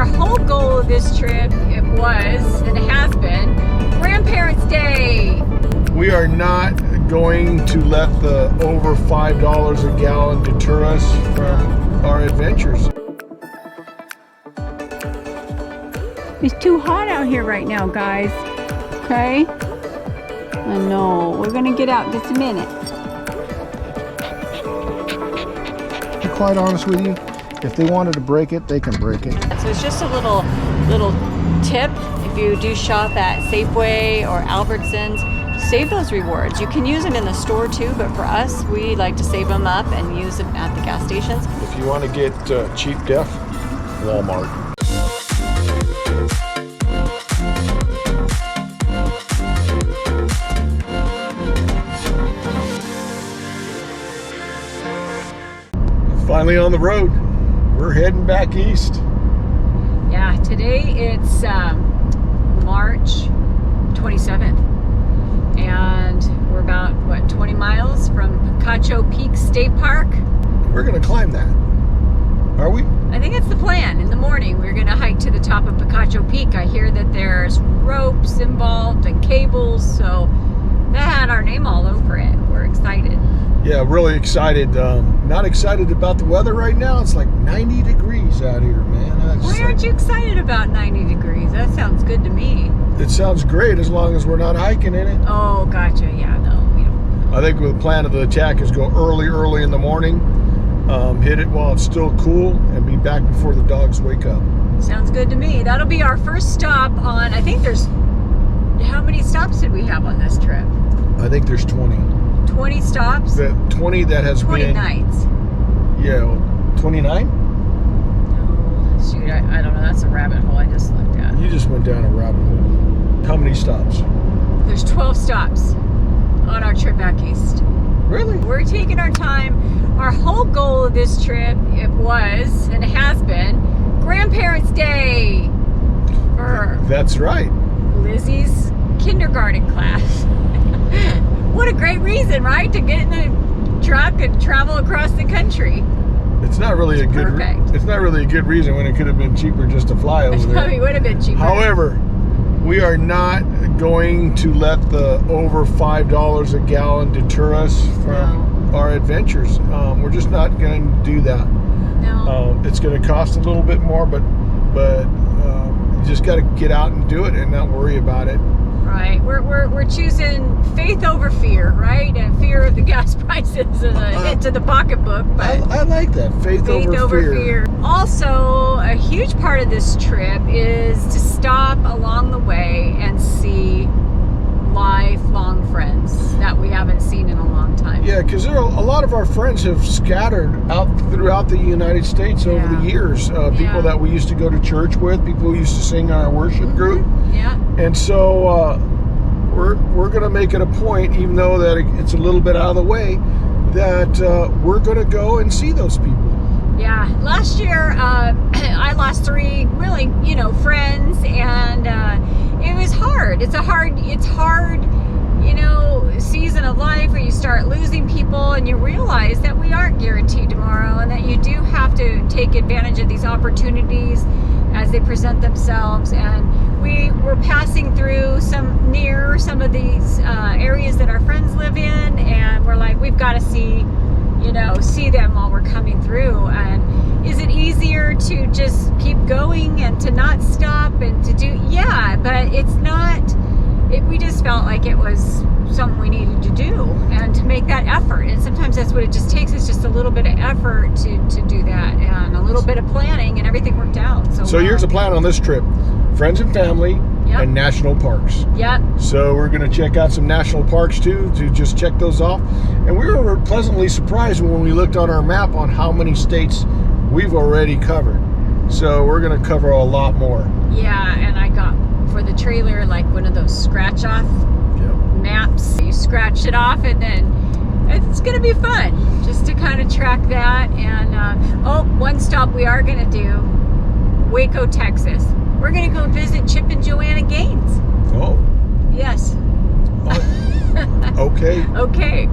Our whole goal of this trip, it was, and it has been, Grandparents' Day. We are not going to let the over $5 a gallon deter us from our adventures. It's too hot out here right now, guys. Okay? I know. We're gonna get out in just a minute. To be quite honest with you, if they wanted to break it, they can break it. So it's just a little tip. If you do shop at Safeway or Albertsons, save those rewards. You can use them in the store too, but for us, we like to save them up and use them at the gas stations. If you want to get cheap def, Walmart. Finally on the road. We're heading back east. Yeah, today it's March 27th, and we're about, 20 miles from Picacho Peak State Park. We're gonna climb that. Are we? I think it's the plan. In the morning, we're gonna hike to the top of Picacho Peak. I hear that there's ropes involved and cables, so that had our name all over it. We're excited. Yeah, really excited. Not excited about the weather right now. It's like 90 degrees out here, man. Why aren't you excited about 90 degrees? That sounds good to me. It sounds great as long as we're not hiking in it. Oh, gotcha. Yeah, no, we don't. I think the plan of the attack is go early in the morning, hit it while it's still cool, and be back before the dogs wake up. Sounds good to me. That'll be our first stop on, I think there's, how many stops did we have on this trip? I think there's 20. 20 stops? 20 that has 20 been... nights. Yeah, 29? Oh, shoot, I don't know. That's a rabbit hole I just looked at. You just went down a rabbit hole. How many stops? There's 12 stops on our trip back east. Really? We're taking our time. Our whole goal of this trip, it was, and it has been, Grandparents' Day for That's right. Lizzy's kindergarten class. What a great reason, right? To get in the truck and travel across the country. It's not really a good. Perfect. It's not really a good reason when it could have been cheaper just to fly over It there. probably would have been cheaper. However, we are not going to let the over $5 a gallon deter us from our adventures. We're just not going to do that. No. It's going to cost a little bit more, but you just got to get out and do it and not worry about it. Right. We're choosing faith over fear, right? And fear of the gas prices and a hit to the pocketbook. But I like that. Faith over fear. Also, a huge part of this trip is to stop along the way and see lifelong friends that we haven't seen in a long time. Yeah, because a lot of our friends have scattered out throughout the United States over the years. People that we used to go to church with, people who used to sing in our worship group. Yeah. And so we're going to make it a point, even though that it's a little bit out of the way, that we're going to go and see those people. Yeah, last year I lost 3 really, friends, and it was hard. It's hard, season of life where you start losing people and you realize that we aren't guaranteed tomorrow, and that you do have to take advantage of these opportunities as they present themselves. And we were passing through some of these areas that our friends live in, and we're like, we've got to see them while we're coming through. And is it easier to just keep going and to not stop and to do? Yeah, but it's not. We just felt like it was something we needed to do and to make that effort. And sometimes that's what it just takes. It's just a little bit of effort to do that, and a little bit of planning, and everything worked out. So here's the plan on this trip: friends and family, and national parks. Yep. So we're going to check out some national parks too, to just check those off. And we were pleasantly surprised when we looked on our map on how many states we've already covered. So we're going to cover a lot more. Yeah, and I got for the trailer like one of those scratch off maps. You scratch it off, and then it's going to be fun just to kind of track that. And one stop we are going to do, Waco, Texas. We're going to go visit Chip and Joanna Gaines. Oh. Yes. Okay. Okay.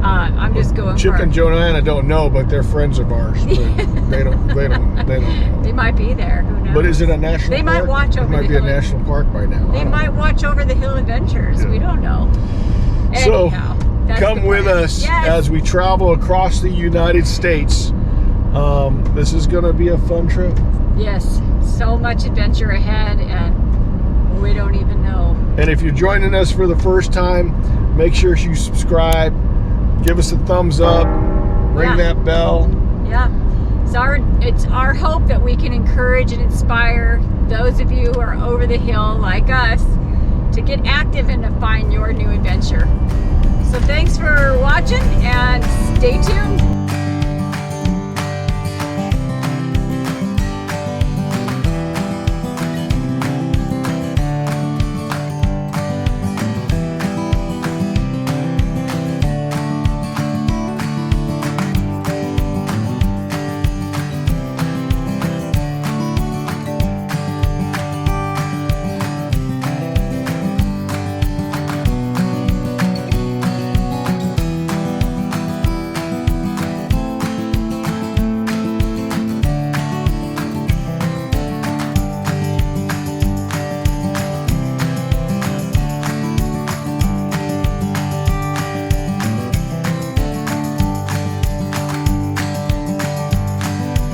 I'm just going Chip for and Joanna don't know, but they're friends of ours. But they don't know. They might be there. Who knows? But is it a national They park? might watch over It might the be a hill. national park by now. They might watch over the Hill Adventures. Yeah. We don't know. So, Anyhow, that's come the with plan. us Yes. as we travel across the United States. This is going to be a fun trip. Yes, so much adventure ahead, and we don't even know. And if you're joining us for the first time, make sure you subscribe, give us a thumbs up, ring that bell. Yeah, it's our hope that we can encourage and inspire those of you who are over the hill like us to get active and to find your new adventure. So thanks for watching and stay tuned.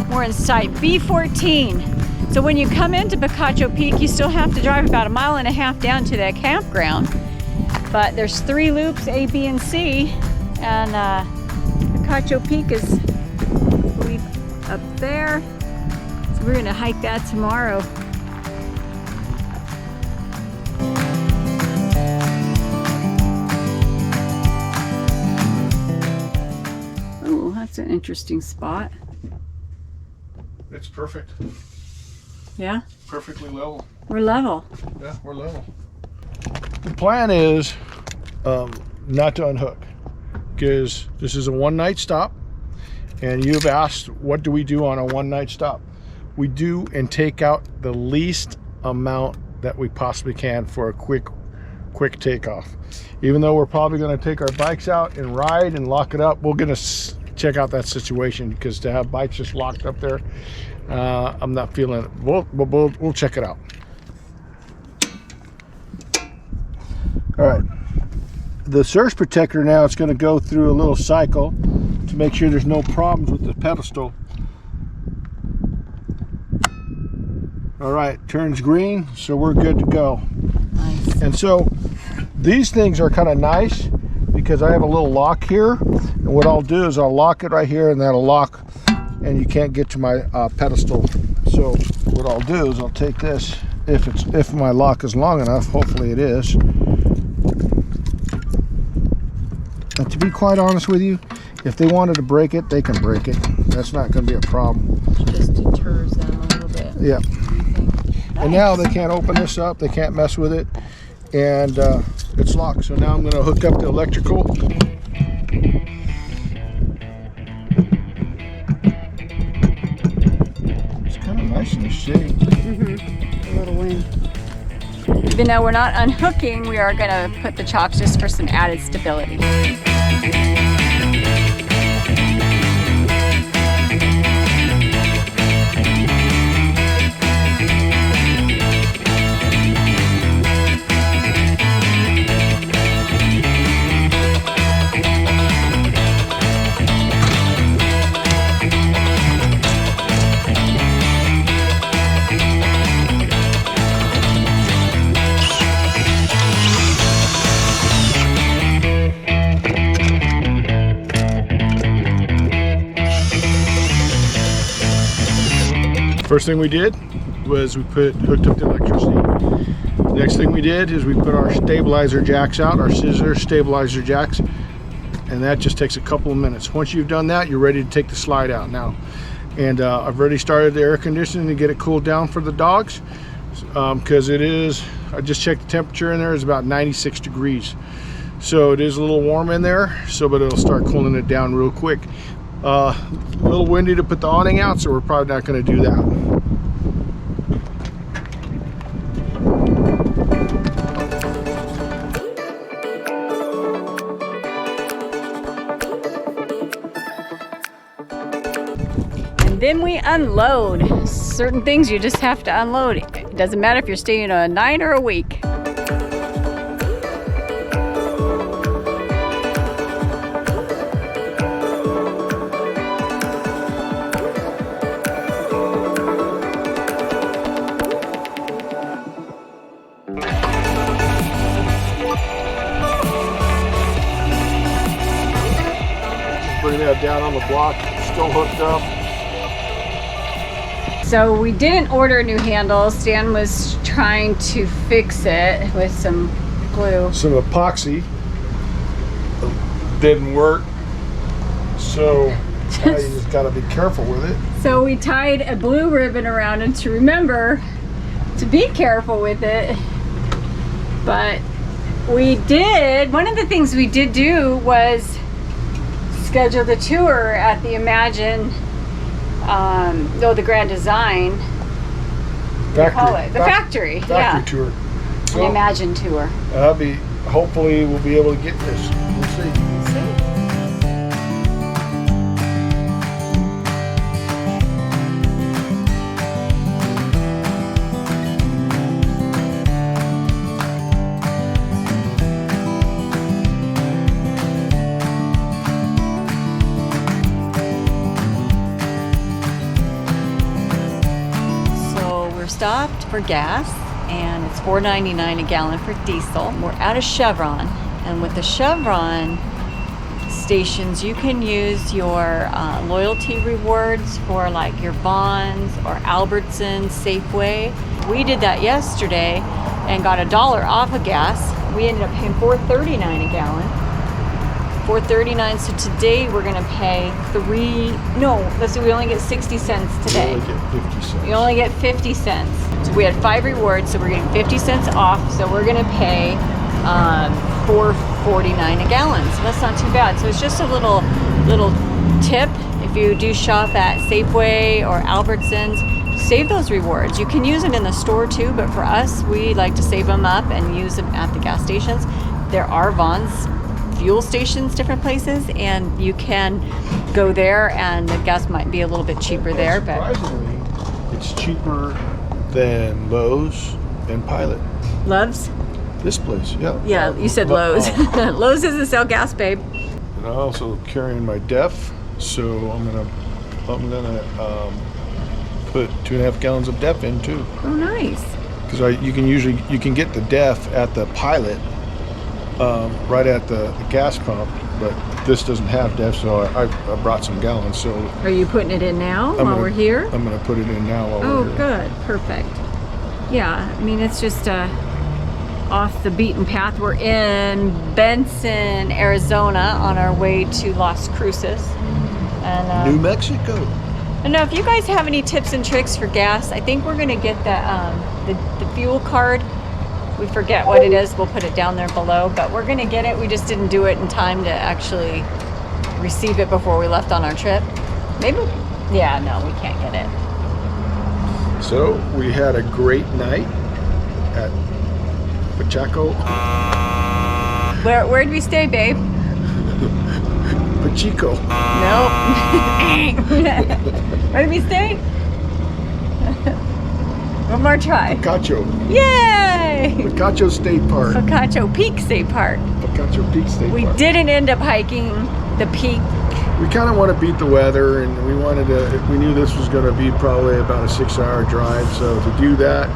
We're in site B14. So when you come into Picacho Peak, you still have to drive about 1.5 miles down to that campground. But there's 3 loops, A, B, and C. And Picacho Peak is, I believe, up there. So we're gonna hike that tomorrow. Oh, that's an interesting spot. It's perfect. Yeah? Perfectly level. We're level. Yeah, we're level. The plan is not to unhook, because this is a one-night stop, and you've asked, what do we do on a one-night stop? We do and take out the least amount that we possibly can for a quick takeoff. Even though we're probably going to take our bikes out and ride and lock it up, we're going to check out that situation, because to have bikes just locked up there, I'm not feeling it. We'll check it out. All right, the surge protector now, it's going to go through a little cycle to make sure there's no problems with the pedestal. All right, turns green, so we're good to go. Nice. And so these things are kind of nice because I have a little lock here, and what I'll do is I'll lock it right here, and that'll lock, and you can't get to my pedestal. So what I'll do is I'll take this, if my lock is long enough, hopefully it is. And to be quite honest with you, if they wanted to break it, they can break it. That's not going to be a problem. Just deters them a little bit. Yeah. And now they can't open this up, they can't mess with it, and it's locked. So now I'm going to hook up the electrical. It's kind of nice in the shade. A little wind. Even though we're not unhooking, we are going to put the chocks just for some added stability. First thing we did was we hooked up the electricity. Next thing we did is we put our stabilizer jacks out, our scissor stabilizer jacks, and that just takes a couple of minutes. Once you've done that, you're ready to take the slide out now. And I've already started the air conditioning to get it cooled down for the dogs, because it is, I just checked the temperature in there, it's about 96 degrees. So it is a little warm in there, but it'll start cooling it down real quick. A little windy to put the awning out, so we're probably not going to do that. then we unload. Certain things you just have to unload. It doesn't matter if you're staying a night or a week. Bring that down on the block, still hooked up. So we didn't order new handles. Stan was trying to fix it with some glue. Some epoxy didn't work, so now you just gotta be careful with it. So we tied a blue ribbon around it to remember to be careful with it. But we did, one of the things we did do was schedule the tour at the the Grand Design. Factory. The factory. Factory tour. The Imagine tour. Hopefully we'll be able to get this. We'll see. Stopped for gas, and it's $4.99 a gallon for diesel. We're at a Chevron, and with the Chevron stations you can use your loyalty rewards for like your bonds or Albertsons, Safeway. We did that yesterday and got $1 off of gas. We ended up paying $4.39 a gallon. $4.39. So today we're gonna pay we only get 60 cents today. We only get 50 cents. We only get 50 cents. So we had 5 rewards, so we're getting 50 cents off. So we're gonna pay $4.49 a gallon. So that's not too bad. So it's just a little tip. If you do shop at Safeway or Albertsons, save those rewards. You can use it in the store too, but for us, we like to save them up and use them at the gas stations. There are Vaughn's fuel stations, different places, and you can go there and the gas might be a little bit cheaper there. But surprisingly, it's cheaper than Lowe's and Pilot. Love's? This place, yeah. Yeah, you said Lowe's. Lowe's doesn't sell gas, babe. And I'm also carrying my DEF, so I'm gonna put 2.5 gallons of DEF in too. Oh, nice. Because you can get the DEF at the Pilot. Right at the gas pump, but this doesn't have DEF, so I brought some gallons. So are you putting it in now while we're here? I'm going to put it in now while we're here. Oh, good. Perfect. Yeah, I mean, it's just off the beaten path. We're in Benson, Arizona on our way to Las Cruces. And New Mexico. I don't know if you guys have any tips and tricks for gas. I think we're going to get the fuel card. We forget what it is, we'll put it down there below, but we're gonna get it. We just didn't do it in time to actually receive it before we left on our trip. Maybe, yeah, no, we can't get it. So we had a great night at Picacho. Where'd we stay, babe? Pachico. Nope. Where did we stay? One more try. Picacho. Yay! Picacho State Park. Picacho Peak State Park. Picacho Peak State Park. We didn't end up hiking the peak. We kind of want to beat the weather, and we knew this was going to be probably about a 6-hour drive, so to do that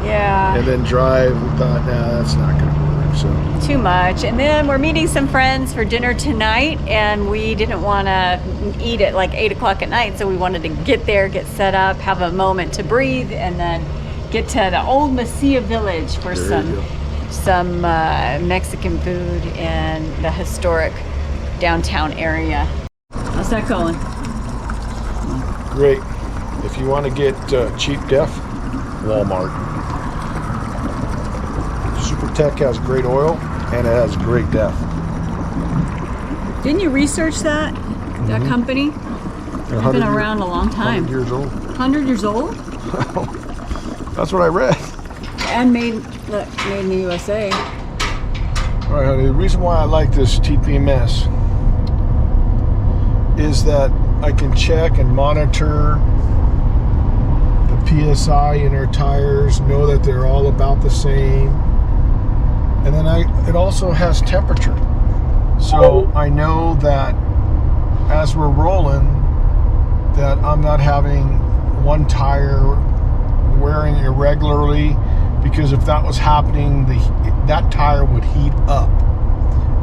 and then drive, we thought, nah, that's not going to work. So too much. And then we're meeting some friends for dinner tonight, and we didn't want to eat at like 8 o'clock at night, so we wanted to get there, get set up, have a moment to breathe, and then get to the old Mesilla village for some Mexican food in the historic downtown area. How's that going? Great. If you want to get cheap DEF, Walmart. Supertech has great oil and it has great DEF. Didn't you research that company? They've been around a long time. 100 years old. 100 years old? That's what I read. And made in the USA. All right, honey, the reason why I like this TPMS is that I can check and monitor PSI in our tires, know that they're all about the same. And then it also has temperature. So I know that as we're rolling, that I'm not having one tire wearing irregularly, because if that was happening, that tire would heat up.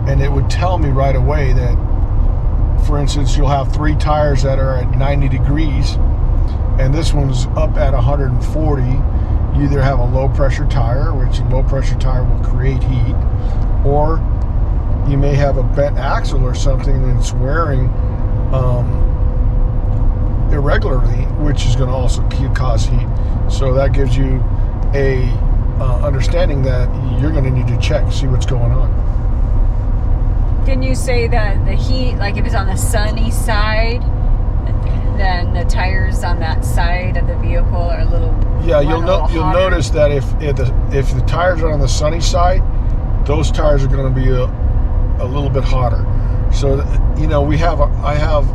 And it would tell me right away that, for instance, you'll have 3 tires that are at 90 degrees, and this one's up at 140. You either have a low pressure tire, which a low pressure tire will create heat, or you may have a bent axle or something that's wearing irregularly, which is going to also cause heat. So that gives you a understanding that you're going to need to check, see what's going on. Didn't you say that the heat, like if it's on the sunny side, then the tires on that side of the vehicle are a little you'll notice that if the tires are on the sunny side, those tires are going to be a little bit hotter. So I have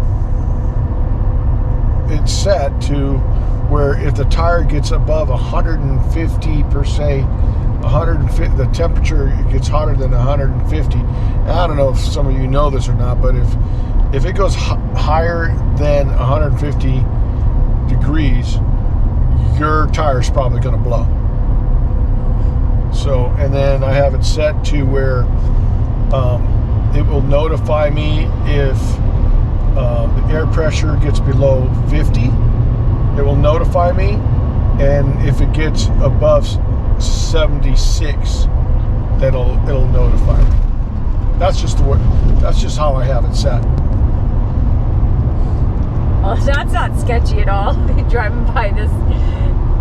it set to where if the tire gets above 150 per se, 150, the temperature gets hotter than 150. And I don't know if some of you know this or not, but if it goes higher than 150 degrees, your tire is probably going to blow. So, and then I have it set to where it will notify me if the air pressure gets below 50. It will notify me, and if it gets above 76, it'll notify me. That's just how I have it set. Oh, that's not sketchy at all. Driving by this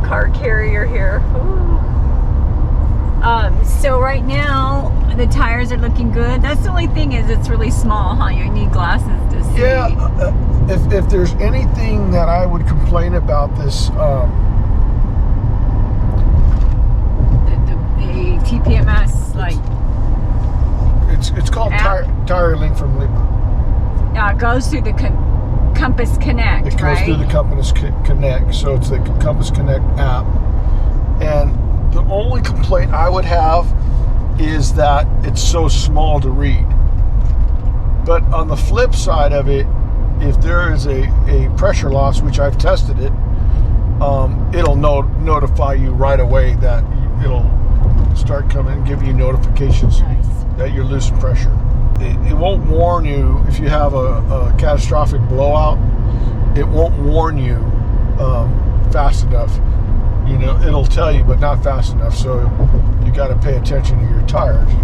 car carrier here. So right now the tires are looking good. That's the only thing, is it's really small, huh? You need glasses to see. Yeah. If there's anything that I would complain about this, the TPMS, like it's called tire link from Libra. It goes through the Compass Connect. It goes through the Compass Connect, so it's the Compass Connect app. And the only complaint I would have is that it's so small to read. But on the flip side of it, if there is a pressure loss, which I've tested it, it'll notify you right away. That it'll start coming and give you notifications that you're losing pressure. It won't warn you if you have a catastrophic blowout. It won't warn you fast enough. It'll tell you, but not fast enough. So you got to pay attention to your tires. You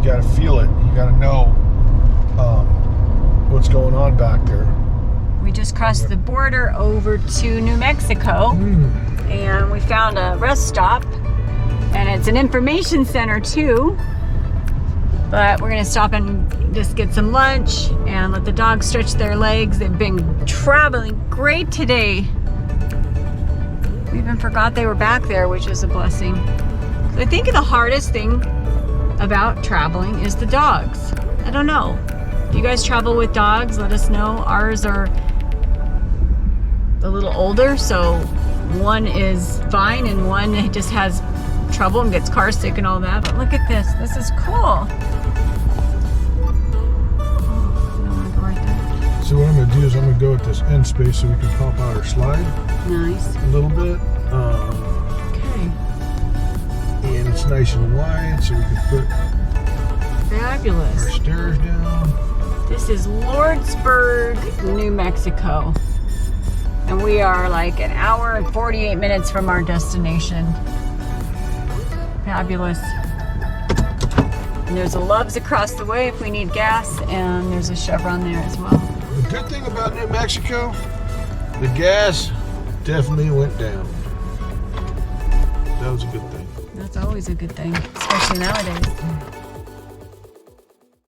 got to feel it. You got to know what's going on back there. We just crossed the border over to New Mexico, and we found a rest stop, and it's an information center too. But we're gonna stop and just get some lunch and let the dogs stretch their legs. They've been traveling great today. We even forgot they were back there, which is a blessing. So I think the hardest thing about traveling is the dogs. I don't know. If you guys travel with dogs, let us know. Ours are a little older, so one is fine and one just has trouble and gets car sick and all that. But look at this. This is cool. So what I'm going to do is I'm going to go at this end space so we can pop out our slide. Nice. A little bit. Okay. And it's nice and wide, so we can put Fabulous. our stairs down. This is Lordsburg, New Mexico. And we are like an hour and 48 minutes from our destination. Fabulous. And there's a Love's across the way if we need gas, and there's a Chevron there as well. The good thing about New Mexico, the gas definitely went down. That was a good thing. That's always a good thing, especially nowadays.